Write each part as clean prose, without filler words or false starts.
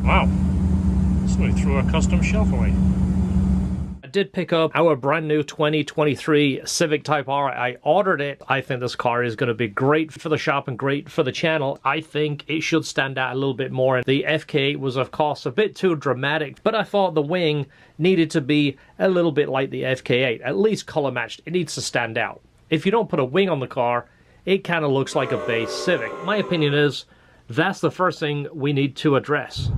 Wow. Somebody threw a custom shelf away. I did pick up our brand new 2023 Civic Type R. I ordered it. I think this car is going to be great for the shop and great for the channel. I think it should stand out a little bit more. The FK was, of course, a bit too dramatic, but I thought the wing needed to be a little bit like the FK8, at least color matched. It needs to stand out. If you don't put a wing on the car, it kind of looks like a base Civic. My opinion is that's the first thing we need to address.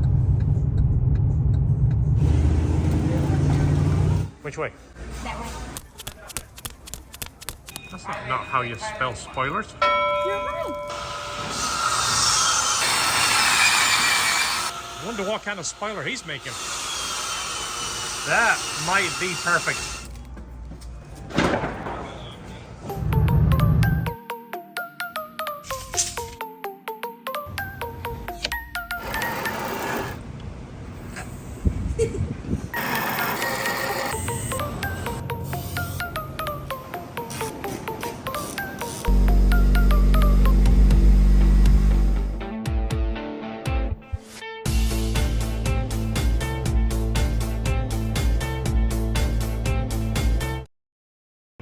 Which way? That way. That's not how you spell spoilers. You're right. I wonder what kind of spoiler he's making. That might be perfect.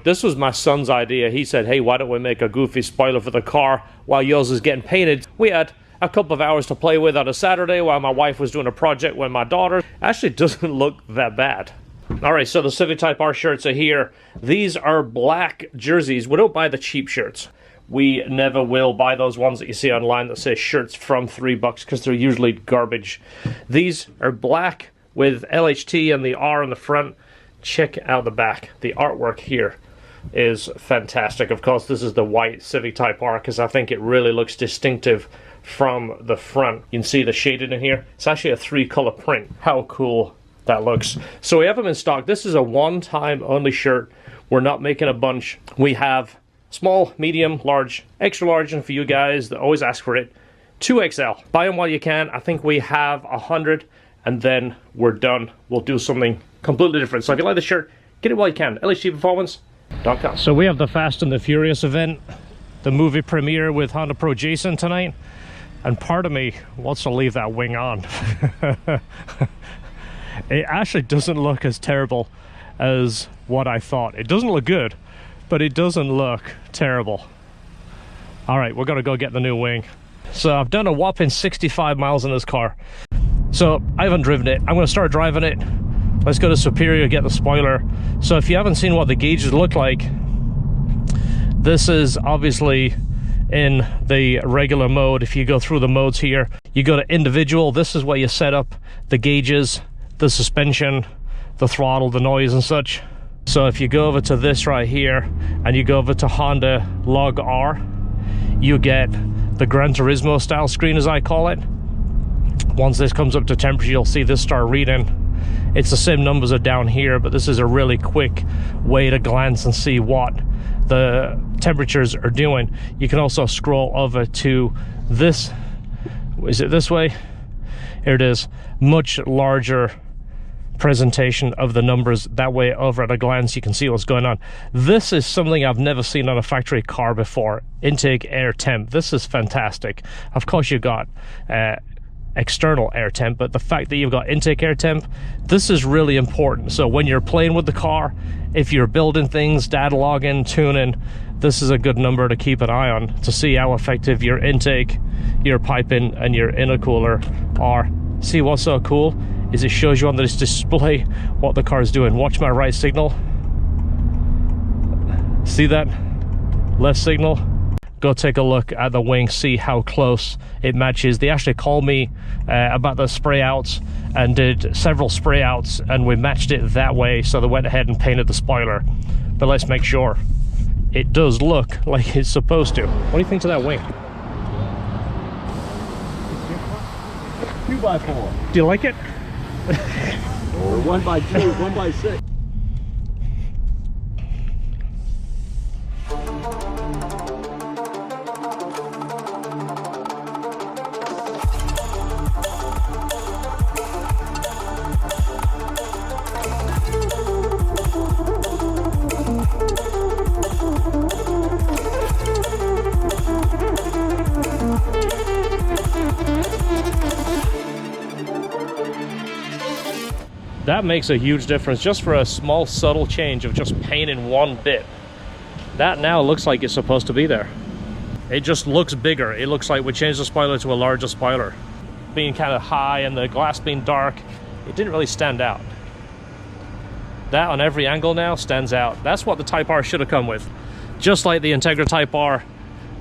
This was my son's idea. He said, hey, why don't we make a goofy spoiler for the car while yours is getting painted? We had a couple of hours to play with on a Saturday while my wife was doing a project with my daughter. Actually doesn't look that bad. All right, so the Civic Type R shirts are here. These are black jerseys. We don't buy the cheap shirts. We never will buy those ones that you see online that say shirts from $3 because they're usually garbage. These are black with LHT and the R on the front. Check out the back. The artwork here is fantastic. Of course, this is the white Civic Type R because I think it really looks distinctive from the front. You can see the shaded in here. It's actually a 3-color print. How cool that looks. So we have them in stock. This is a one-time only shirt. We're not making a bunch. We have small, medium, large, extra large, and for you guys that always ask for it, 2XL. Buy them while you can. I think we have 100 and then we're done. We'll do something completely different. So if you like the shirt, get it while you can. LHTperformance.com. So we have the Fast and the Furious event, the movie premiere with Honda Pro Jason tonight, and part of me wants to leave that wing on. It actually doesn't look as terrible as what I thought. It doesn't look good, but it doesn't look terrible. All right, we're gonna go get the new wing. So I've done a whopping 65 miles in this car. So I haven't driven it. I'm gonna start driving it. Let's go to Superior, get the spoiler. So if you haven't seen what the gauges look like, this is obviously in the regular mode. If you go through the modes here, you go to individual. This is where you set up the gauges, the suspension, the throttle, the noise and such. So if you go over to this right here and you go over to Honda Log R, you get the Gran Turismo style screen, as I call it. Once this comes up to temperature, you'll see this start reading. It's the same numbers are down here, but this is a really quick way to glance and see what the temperatures are doing. You can also scroll over to this. Is it this way? Here it is. Much larger presentation of the numbers. That way, over at a glance, you can see what's going on. This is something I've never seen on a factory car before. Intake air temp. This is fantastic. Of course, you've got external air temp, but the fact that you've got intake air temp, this is really important. So when you're playing with the car, if you're building things, data logging, tuning, this is a good number to keep an eye on to see how effective your intake, your piping, and your intercooler are. See what's so cool is it shows you on this display what the car is doing. Watch my right signal. See that? Left signal. Go take a look at the wing, see how close it matches. They actually called me about the spray outs and did several spray outs, and we matched it that way, so they went ahead and painted the spoiler. But let's make sure it does look like it's supposed to. What do you think to that wing? 2x4. Do you like it? Or 1x2, 1x6. That makes a huge difference just for a small subtle change of just painting one bit. That now looks like it's supposed to be there. It just looks bigger. It looks like we changed the spoiler to a larger spoiler. Being kind of high and the glass being dark, it didn't really stand out. That on every angle now stands out. That's what the Type R should have come with. Just like the Integra Type R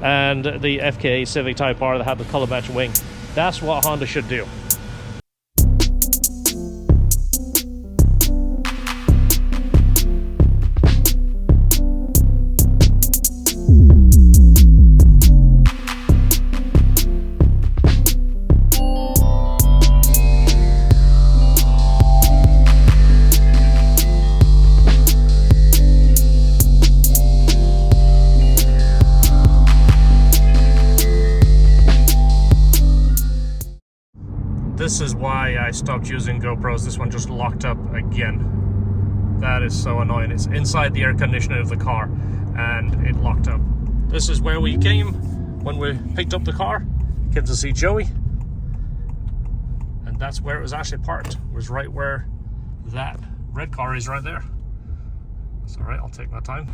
and the FK Civic Type R that had the color match wing. That's what Honda should do. This is why I stopped using GoPros. This one just locked up again. That is so annoying. It's inside the air conditioner of the car and it locked up. This is where we came when we picked up the car. Came to see Joey. And that's where it was actually parked. It was right where that red car is right there. It's all right, I'll take my time.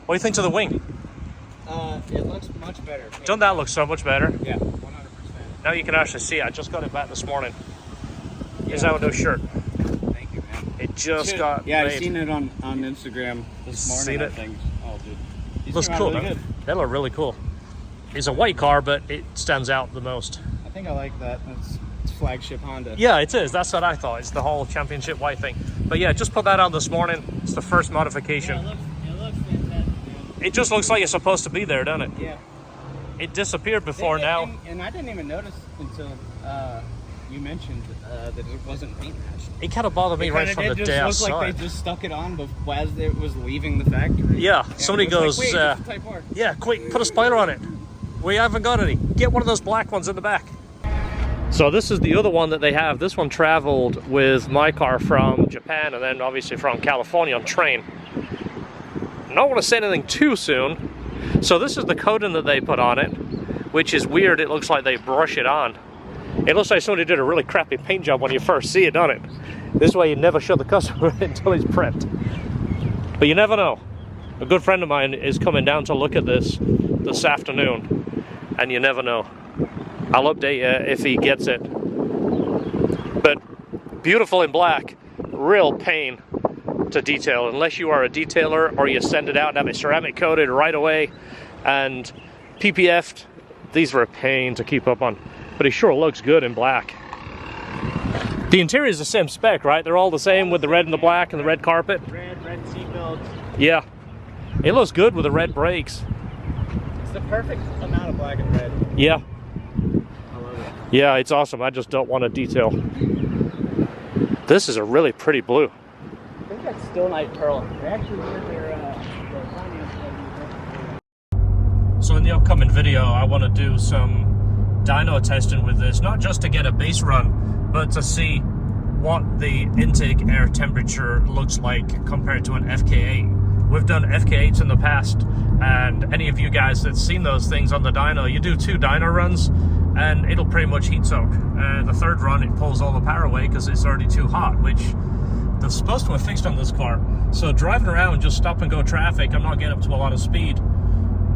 What do you think of the wing? It looks much better. Doesn't that look so much better? Yeah, 100%. Now you can actually see, I just got it back this morning. Yeah. Is that a new shirt? Thank you, man. It just got Yeah, made. I've seen it on Instagram this morning. Seen it? I think. Oh, dude. These Looks came out cool, really man. good. They look really cool. It's a white car, but it stands out the most. I think I like that. It's flagship Honda. Yeah, it is. That's what I thought. It's the whole championship white thing. But yeah, just put that on this morning. It's the first modification. Yeah, it looks fantastic, man. It just looks like it's supposed to be there, doesn't it? Yeah. It disappeared before now. And I didn't even notice until you mentioned that it wasn't paint matched. It kind of bothered me right from the day I It just saw looked like it. they just stuck it on as it was leaving the factory. Yeah, And somebody it was goes, like, wait, it's a Type R. yeah, quick, put a spoiler on it. We haven't got any. Get one of those black ones in the back. So this is the other one that they have. This one traveled with my car from Japan and then obviously from California on train. I don't want to say anything too soon. So this is the coating that they put on it, which is weird. It looks like they brush it on. It looks like somebody did a really crappy paint job when you first see it, doesn't it? This way you never show the customer until he's prepped. But you never know. A good friend of mine is coming down to look at this afternoon, and you never know. I'll update you if he gets it. But beautiful in black, real pain to detail. Unless you are a detailer or you send it out and have it ceramic coated right away and PPF'd, these were a pain to keep up on. But it sure looks good in black. The interior is the same spec, right? They're all the same with the red and the black and the red carpet. Red seat belts. Yeah. It looks good with the red brakes. It's the perfect amount of black and red. Yeah. I love it. Yeah, it's awesome. I just don't want to detail. This is a really pretty blue. I think that's still night pearl. They actually did their finance. So in the upcoming video, I want to do some dyno testing with this, not just to get a base run, but to see what the intake air temperature looks like compared to an FK8. We've done FK8s in the past, and any of you guys that's seen those things on the dyno, you do 2 dyno runs, and it'll pretty much heat soak. The third run, it pulls all the power away because it's already too hot, which they're supposed to have fixed on this car. So driving around, just stop and go traffic, I'm not getting up to a lot of speed.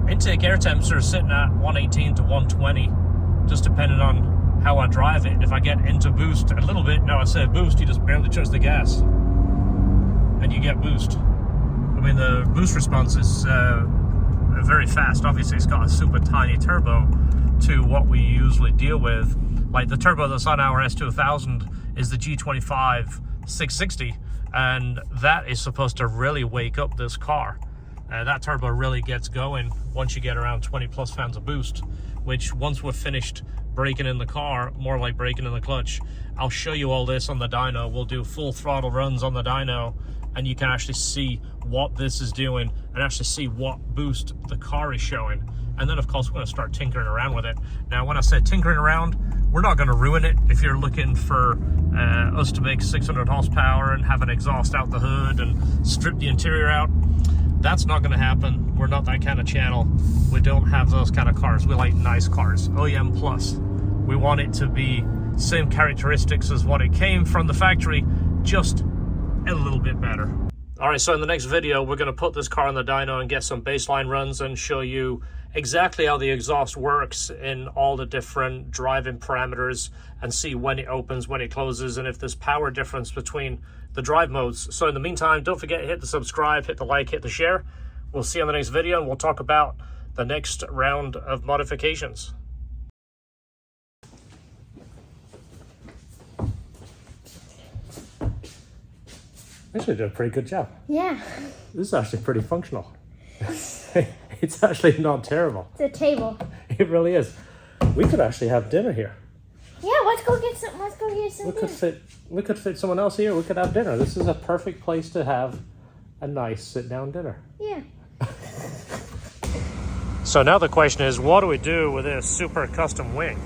Intake air temps are sitting at 118 to 120, just depending on how I drive it. If I get into boost a little bit, now I say boost, you just barely touch the gas and you get boost. I mean, the boost response is very fast. Obviously, it's got a super tiny turbo to what we usually deal with. Like the turbo that's on our S2000 is the G25 660, and that is supposed to really wake up this car. That turbo really gets going once you get around 20 plus pounds of boost, which once we're finished braking in the car, more like braking in the clutch, I'll show you all this on the dyno. We'll do full throttle runs on the dyno, and you can actually see what this is doing and actually see what boost the car is showing. And then of course we're going to start tinkering around with it. Now when I say tinkering around, we're not going to ruin it. If you're looking for us to make 600 horsepower and have an exhaust out the hood and strip the interior out, that's not going to happen. We're not that kind of channel. We don't have those kind of cars. We like nice cars, OEM plus. We want it to be same characteristics as what it came from the factory, just a little bit better. All right, so in the next video, we're going to put this car in the dyno and get some baseline runs and show you exactly how the exhaust works in all the different driving parameters and see when it opens, when it closes, and if there's power difference between the drive modes. So in the meantime, don't forget to hit the subscribe, hit the like, hit the share. We'll see you on the next video, and we'll talk about the next round of modifications. Actually did a pretty good job. Yeah. This is actually pretty functional. It's actually not terrible. It's a table. It really is. We could actually have dinner here. Yeah, let's go get some. Let's go get some. We could fit someone else here. We could have dinner. This is a perfect place to have a nice sit-down dinner. Yeah. So now the question is, what do we do with this super custom wing?